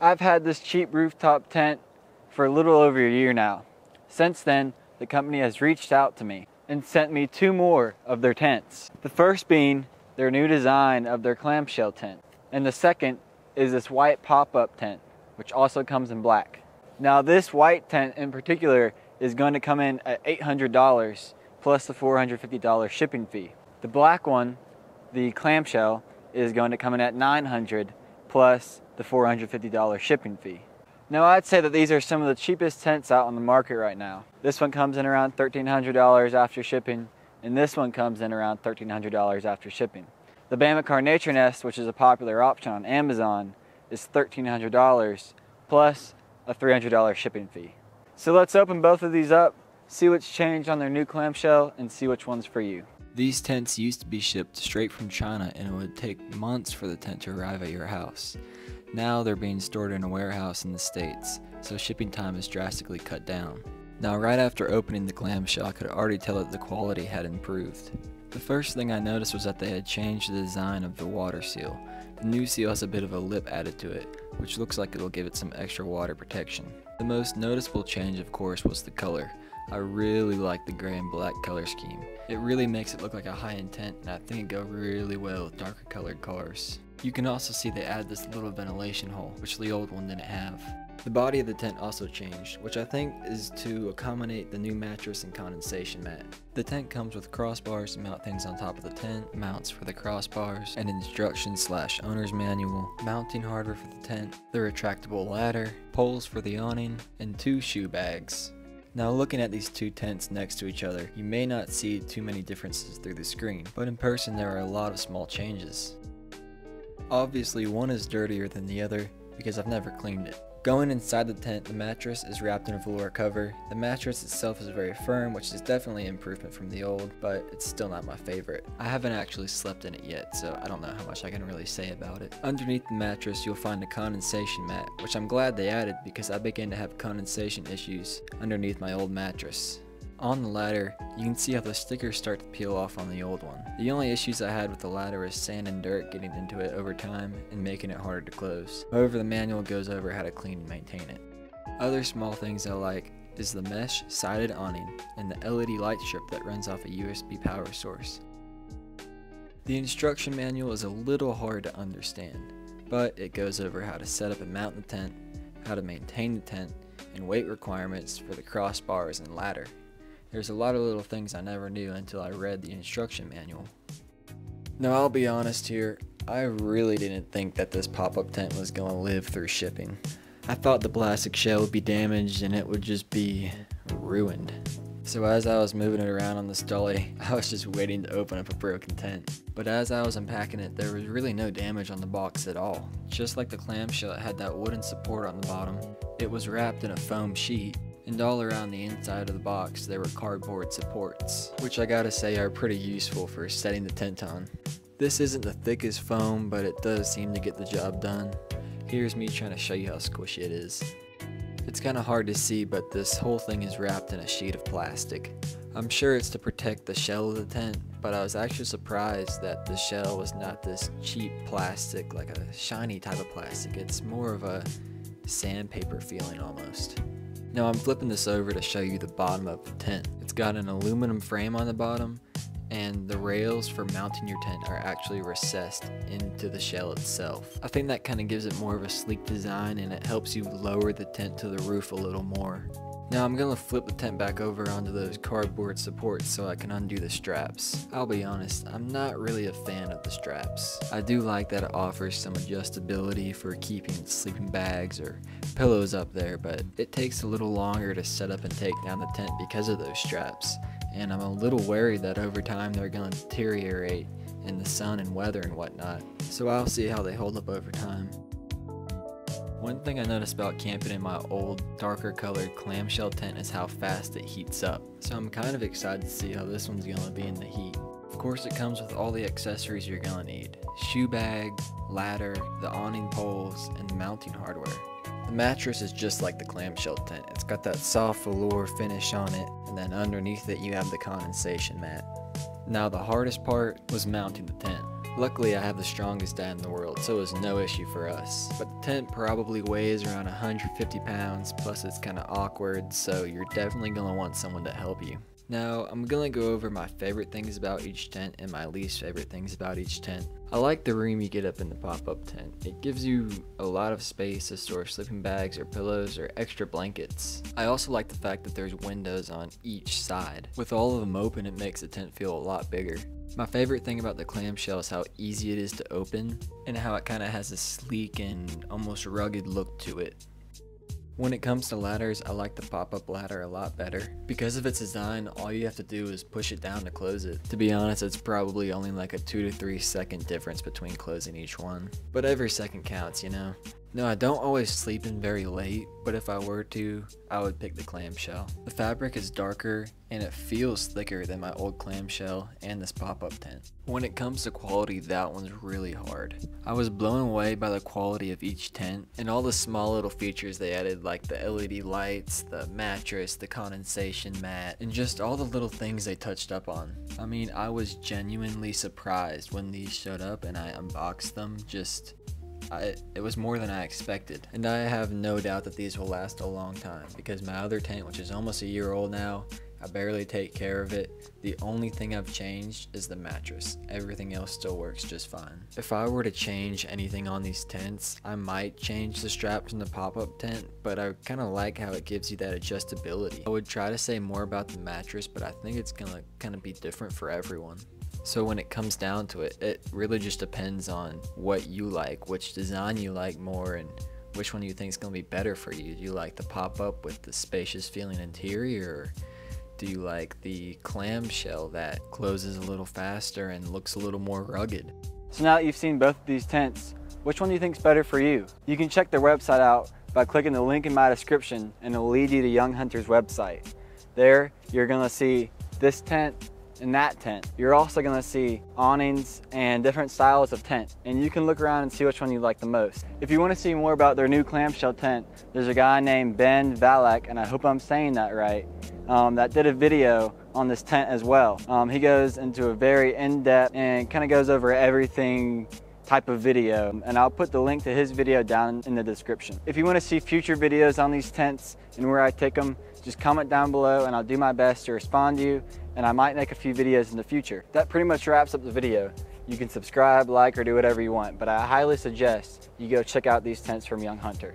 I've had this cheap rooftop tent for a little over a year now. Since then, the company has reached out to me and sent me 2 more of their tents. The first being their new design of their clamshell tent, and the second is this white pop-up tent, which also comes in black. Now this white tent in particular is going to come in at $800 plus the $450 shipping fee. The black one, the clamshell, is going to come in at $900 plus the $450 shipping fee. Now I'd say that these are some of the cheapest tents out on the market right now. This one comes in around $1,300 after shipping, and this one comes in around $1,300 after shipping. The Bamacar Nature Nest, which is a popular option on Amazon, is $1,300 plus a $300 shipping fee. So let's open both of these up, see what's changed on their new clamshell, and see which one's for you. These tents used to be shipped straight from China, and it would take months for the tent to arrive at your house. Now they're being stored in a warehouse in the States, so shipping time is drastically cut down. Now right after opening the clamshell, I could already tell that the quality had improved. The first thing I noticed was that they had changed the design of the water seal. The new seal has a bit of a lip added to it, which looks like it'll give it some extra water protection. The most noticeable change, of course, was the color. I really like the gray and black color scheme. It really makes it look like a high-end tent, and I think it'd go really well with darker colored cars. You can also see they added this little ventilation hole, which the old one didn't have. The body of the tent also changed, which I think is to accommodate the new mattress and condensation mat. The tent comes with crossbars to mount things on top of the tent, mounts for the crossbars, an instructions/owner's manual, mounting hardware for the tent, the retractable ladder, poles for the awning, and 2 shoe bags. Now looking at these 2 tents next to each other, you may not see too many differences through the screen, but in person there are a lot of small changes. Obviously one is dirtier than the other because I've never cleaned it. Going inside the tent, the mattress is wrapped in a velour cover. The mattress itself is very firm, which is definitely an improvement from the old, but it's still not my favorite. I haven't actually slept in it yet, so I don't know how much I can really say about it. Underneath the mattress, you'll find a condensation mat, which I'm glad they added because I began to have condensation issues underneath my old mattress. On the ladder, you can see how the stickers start to peel off on the old one. The only issues I had with the ladder is sand and dirt getting into it over time and making it harder to close. However, the manual goes over how to clean and maintain it. Other small things I like is the mesh sided awning and the LED light strip that runs off a USB power source. The instruction manual is a little hard to understand, but it goes over how to set up and mount the tent, how to maintain the tent, and weight requirements for the crossbars and ladder. There's a lot of little things I never knew until I read the instruction manual. Now I'll be honest here, I really didn't think that this pop-up tent was going to live through shipping. I thought the plastic shell would be damaged and it would just be ruined. So as I was moving it around on this dolly, I was just waiting to open up a broken tent. But as I was unpacking it, there was really no damage on the box at all. Just like the clamshell, it had that wooden support on the bottom. It was wrapped in a foam sheet. And all around the inside of the box there were cardboard supports, which I gotta say are pretty useful for setting the tent on. This isn't the thickest foam, but it does seem to get the job done. Here's me trying to show you how squishy it is. It's kinda hard to see, but this whole thing is wrapped in a sheet of plastic. I'm sure it's to protect the shell of the tent, but I was actually surprised that the shell was not this cheap plastic, like a shiny type of plastic. It's more of a sandpaper feeling almost. Now I'm flipping this over to show you the bottom of the tent. It's got an aluminum frame on the bottom, and the rails for mounting your tent are actually recessed into the shell itself. I think that kind of gives it more of a sleek design, and it helps you lower the tent to the roof a little more. Now I'm going to flip the tent back over onto those cardboard supports so I can undo the straps. I'll be honest, I'm not really a fan of the straps. I do like that it offers some adjustability for keeping sleeping bags or pillows up there, but it takes a little longer to set up and take down the tent because of those straps. And I'm a little worried that over time they're going to deteriorate in the sun and weather and whatnot. So I'll see how they hold up over time. One thing I noticed about camping in my old, darker colored clamshell tent is how fast it heats up. So I'm kind of excited to see how this one's gonna be in the heat. Of course it comes with all the accessories you're gonna need. Shoe bag, ladder, the awning poles, and mounting hardware. The mattress is just like the clamshell tent. It's got that soft velour finish on it, and then underneath it you have the condensation mat. Now the hardest part was mounting the tent. Luckily, I have the strongest dad in the world, so it was no issue for us. But the tent probably weighs around 150 pounds, plus it's kind of awkward, so you're definitely going to want someone to help you. Now, I'm going to go over my favorite things about each tent and my least favorite things about each tent. I like the room you get up in the pop-up tent. It gives you a lot of space to store sleeping bags or pillows or extra blankets. I also like the fact that there's windows on each side. With all of them open, it makes the tent feel a lot bigger. My favorite thing about the clamshell is how easy it is to open and how it kind of has a sleek and almost rugged look to it. When it comes to ladders, I like the pop-up ladder a lot better. Because of its design, all you have to do is push it down to close it. To be honest, it's probably only like a 2 to 3 second difference between closing each one. But every second counts, you know? No, I don't always sleep in very late, but if I were to, I would pick the clamshell. The fabric is darker and it feels thicker than my old clamshell and this pop-up tent. When it comes to quality, that one's really hard. I was blown away by the quality of each tent and all the small little features they added, like the LED lights, the mattress, the condensation mat, and just all the little things they touched up on. I mean, I was genuinely surprised when these showed up and I unboxed them. It was more than I expected, and I have no doubt that these will last a long time because my other tent, which is almost a year old now, I barely take care of it. The only thing I've changed is the mattress. Everything else still works just fine. If I were to change anything on these tents, I might change the straps in the pop-up tent, but I kind of like how it gives you that adjustability. I would try to say more about the mattress, but I think it's gonna kind of be different for everyone. So when it comes down to it, it really just depends on what you like, which design you like more, and which one you think is going to be better for you. Do you like the pop-up with the spacious feeling interior, or do you like the clamshell that closes a little faster and looks a little more rugged? So now that you've seen both of these tents, which one do you think is better for you? You can check their website out by clicking the link in my description, and it'll lead you to Younghunter's website. There, you're going to see this tent and that tent. You're also going to see awnings and different styles of tent, and you can look around and see which one you like the most. If you want to see more about their new clamshell tent, there's a guy named Ben Vallacks, and I hope I'm saying that right, that did a video on this tent as well. He goes into a very in-depth and kind of goes over everything type of video, and I'll put the link to his video down in the description. If you want to see future videos on these tents and where I take them, just comment down below and I'll do my best to respond to you, and I might make a few videos in the future. That pretty much wraps up the video. You can subscribe, like, or do whatever you want, but I highly suggest you go check out these tents from Younghunter.